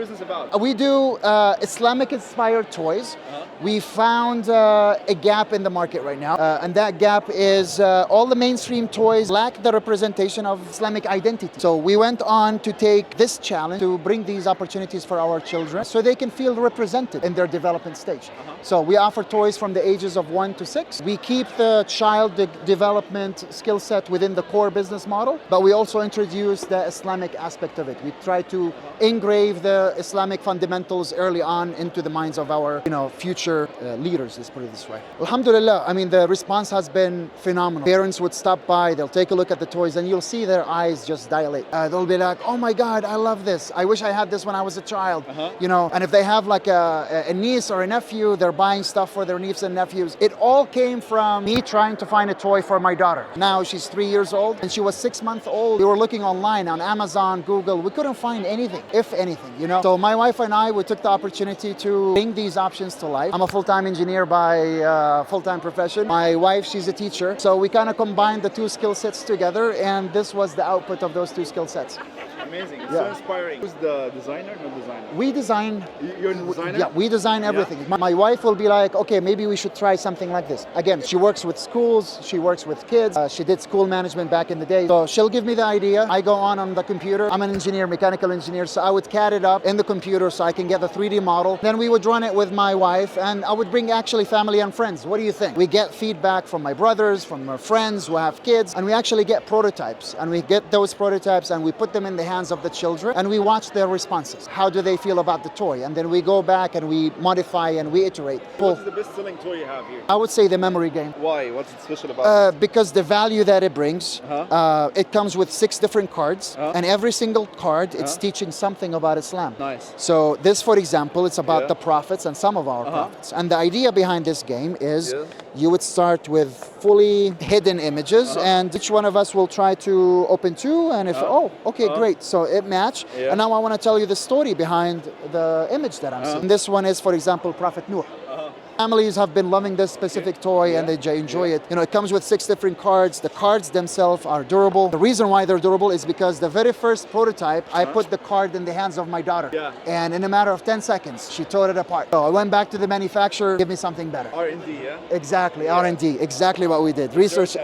business about? We do Islamic-inspired toys. We found a gap in the market right now, and that gap is all the mainstream toys lack the representation of Islamic identity. So we went on to take this challenge to bring these opportunities for our children so they can feel represented in their development stage. So we offer toys from the ages of 1 to 6. We keep the child development skill set within the core business model, but we also introduce the Islamic aspect of it. We try to engrave the Islamic fundamentals early on into the minds of our future leaders, let's put it this way. Alhamdulillah, I mean, the response has been phenomenal. Parents would stop by, they'll take a look at the toys, and you'll see their eyes just dilate. They'll be like, oh my God, I love this. I wish I had this when I was a child. And if they have like a niece or a nephew, they're buying stuff for their nieces and nephews. It all came from me trying to find a toy for my daughter. Now she's 3 years old and she was 6 months old. We were looking online on Amazon, Google. We couldn't find anything, if anything, So my wife and I, we took the opportunity to bring these options to life. I'm a full-time engineer by full-time profession. My wife, she's a teacher. So we kind of combined the two skill sets together, and this was the output of those two skill sets. Amazing. It's so inspiring. Who's the designer? No designer. We design. You're the designer? Yeah, we design everything. Yeah. My wife will be like, okay, maybe we should try something like this. Again, she works with schools. She works with kids. She did school management back in the day. So she'll give me the idea. I go on the computer. I'm an engineer, mechanical engineer. So I would CAD it up in the computer so I can get the 3D model. Then we would run it with my wife, and I would bring actually family and friends. What do you think? We get feedback from my brothers, from our friends who have kids, and we actually get prototypes. And we get those prototypes and we put them in the hands of the children, and we watch their responses. How do they feel about the toy? And then we go back and we modify and we iterate. What's the best-selling toy you have here? I would say the memory game. Why? What's it special about it? Because the value that it brings, it comes with 6 different cards, and every single card, it's teaching something about Islam. Nice. So this, for example, it's about the prophets and some of our prophets. And the idea behind this game is you would start with fully hidden images, and each one of us will try to open 2, and if, okay, great. So it match. And now I want to tell you the story behind the image that I'm seeing. This one is, for example, Prophet Noor. Families have been loving this specific toy, and they enjoy it. It comes with 6 different cards. The cards themselves are durable. The reason why they're durable is because the very first prototype, I put the card in the hands of my daughter. And in a matter of 10 seconds, she tore it apart. So I went back to the manufacturer, give me something better. R&D, yeah? Exactly, R&D. Exactly what we did. Research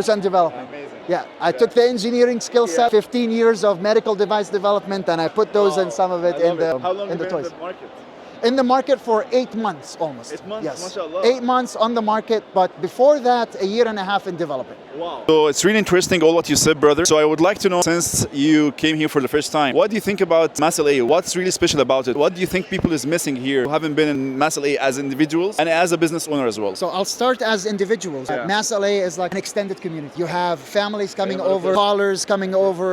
and development. Amazing. Yeah, I took the engineering skill set, 15 years of medical device development, and I put those and some of it in the toys. How long have you been in the market? In the market for 8 months almost. 8 months? Yes. MashaAllah. 8 months on the market, but before that, a year and a half in development. Wow. So it's really interesting all what you said, brother. So I would like to know, since you came here for the first time, what do you think about Mas'al-A? What's really special about it? What do you think people is missing here who haven't been in Mas'al-A as individuals and as a business owner as well? So I'll start as individuals. Mas'al-A is like an extended community. You have families coming over, callers coming over,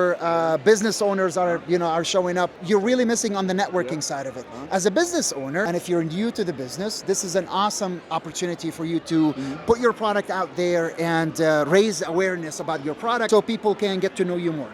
business owners are showing up. You're really missing on the networking side of it. As a business owner, and if you're new to the business, this is an awesome opportunity for you to put your product out there and raise awareness about your product so people can get to know you more.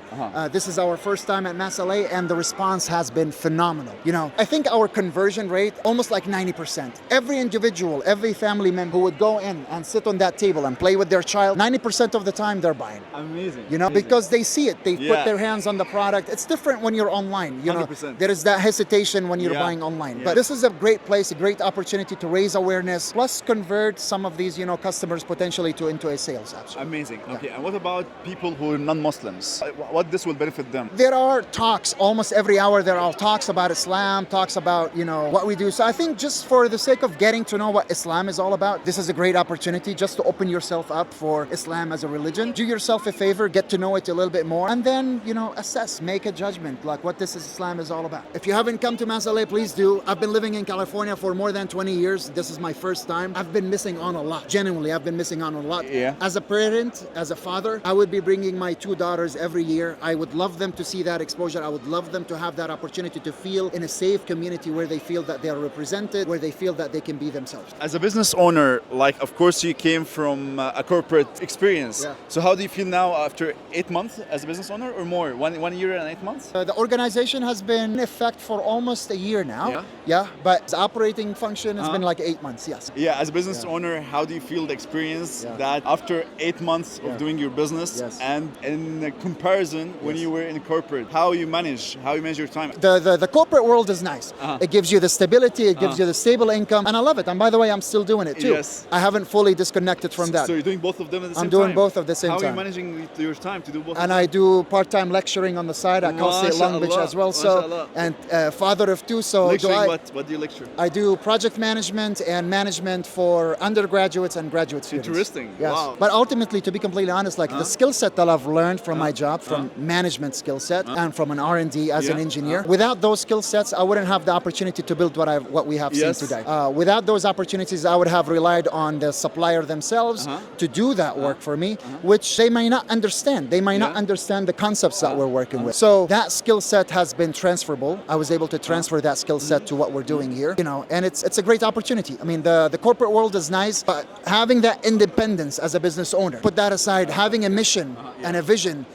This is our first time at Mas'al-A, and the response has been phenomenal. I think our conversion rate, almost like 90%. Every individual, every family member who would go in and sit on that table and play with their child, 90% of the time they're buying. Amazing. Because they see it. They put their hands on the product. It's different when you're online. 100%. There is that hesitation when you're buying online. But this is a great place, a great opportunity to raise awareness, plus convert some of these, customers potentially into a sales app. Amazing. Okay, and what about people who are non-Muslims? What this will benefit them? There are talks almost every hour. There are talks about Islam, talks about what we do. So I think just for the sake of getting to know what Islam is all about, this is a great opportunity just to open yourself up for Islam as a religion. Do yourself a favor, get to know it a little bit more, and then assess, make a judgment like what this Islam is all about. If you haven't come to Mas'al-A, please do. I've been living in California for more than 20 years. This is my first time. I've been missing on a lot. Genuinely, I've been missing on a lot. As a parent, as a father, I would be bringing my 2 daughters every year. I would love them to see that exposure. I would love them to have that opportunity to feel in a safe community where they feel that they are represented, where they feel that they can be themselves. As a business owner, of course you came from a corporate experience. So how do you feel now after 8 months as a business owner, or more? One year and 8 months? The organization has been in effect for almost a year now. Yeah, but the operating function has been like 8 months, yes. Yeah, as a business owner, how do you feel the experience that after 8 months of doing your business and in comparison when you were in corporate, how you manage your time? The corporate world is nice. It gives you the stability, it gives you the stable income, and I love it. And by the way, I'm still doing it too. Yes. I haven't fully disconnected from that. So you're doing both of them at the same time? I'm doing both at the same time. How are you managing your time to do both? And I do part-time lecturing on the side at Cal State Long Beach as well. So, and father of two. So lecturing, what do you lecture? I do project management and management for undergraduates and graduate students. Interesting. Yes. Wow. But ultimately, to be completely honest, like the skill set that I've learned from my job, from management skill set and from an R&D as an engineer, without those skill sets, I wouldn't have the opportunity to build what we have seen today. Without those opportunities, I would have relied on the supplier themselves to do that work for me, which they may not understand. They may not understand the concepts that we're working with. So that skill set has been transferable. I was able to transfer that skill set to what we're doing here, and it's a great opportunity. I mean, the corporate world is nice, but having that independence as a business owner, put that aside, having a mission and a vision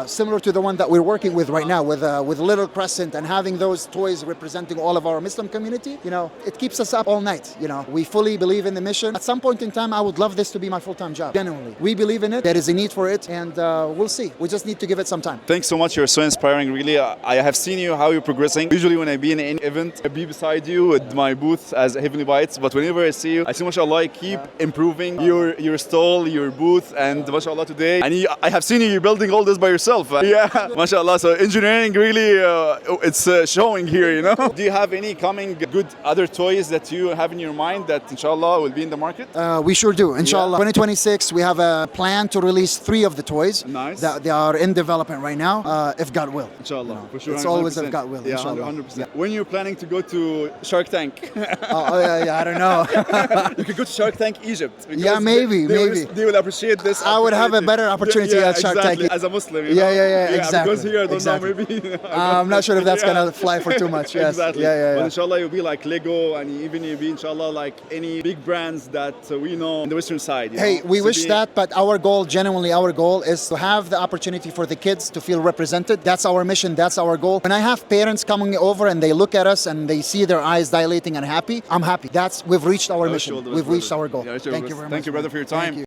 similar to the one that we're working with right now with Little Crescent and having those toys representing all of our Muslim community, it keeps us up all night. We fully believe in the mission. At some point in time, I would love this to be my full-time job. Genuinely, we believe in it. There is a need for it, and we'll see. We just need to give it some time. Thanks so much. You're so inspiring, really. I have seen you, how you're progressing. Usually when I be in any event, I be beside you with my booth as Heavenly Bites, but whenever I see you, I see, mashallah, keep improving your stall, your booth, and mashallah today. And I have seen you building all this by yourself. Yeah, mashallah. So engineering really, it's showing here, Do you have any coming good other toys that you have in your mind that inshallah will be in the market? We sure do, inshallah. 2026, we have a plan to release 3 of the toys. Nice. That they are in development right now, if God will. Inshallah, for sure. It's 100%. always if God will, yeah, inshallah. 100%. Yeah. When you're planning to go to Shark Tank? I don't know. You could go to Shark Tank Egypt. Yeah, maybe. They will appreciate this. I would have a better opportunity at Shark Tank. As a Muslim, Yeah, exactly. Because here, I don't know, maybe. I'm not sure if that's gonna fly for too much. Yes. Exactly. Yeah. But inshallah, you'll be like Lego, and even you'll be inshallah like any big brands that we know on the Western side. Hey, we wish that, but our goal, genuinely, our goal is to have the opportunity for the kids to feel represented. That's our mission. That's our goal. When I have parents coming over and they look at us and they see their eyes dilating and happy, I'm happy. We've reached our mission. We've reached our goal. Yeah, Thank you very much. Thank you, brother, for your time. Thank you.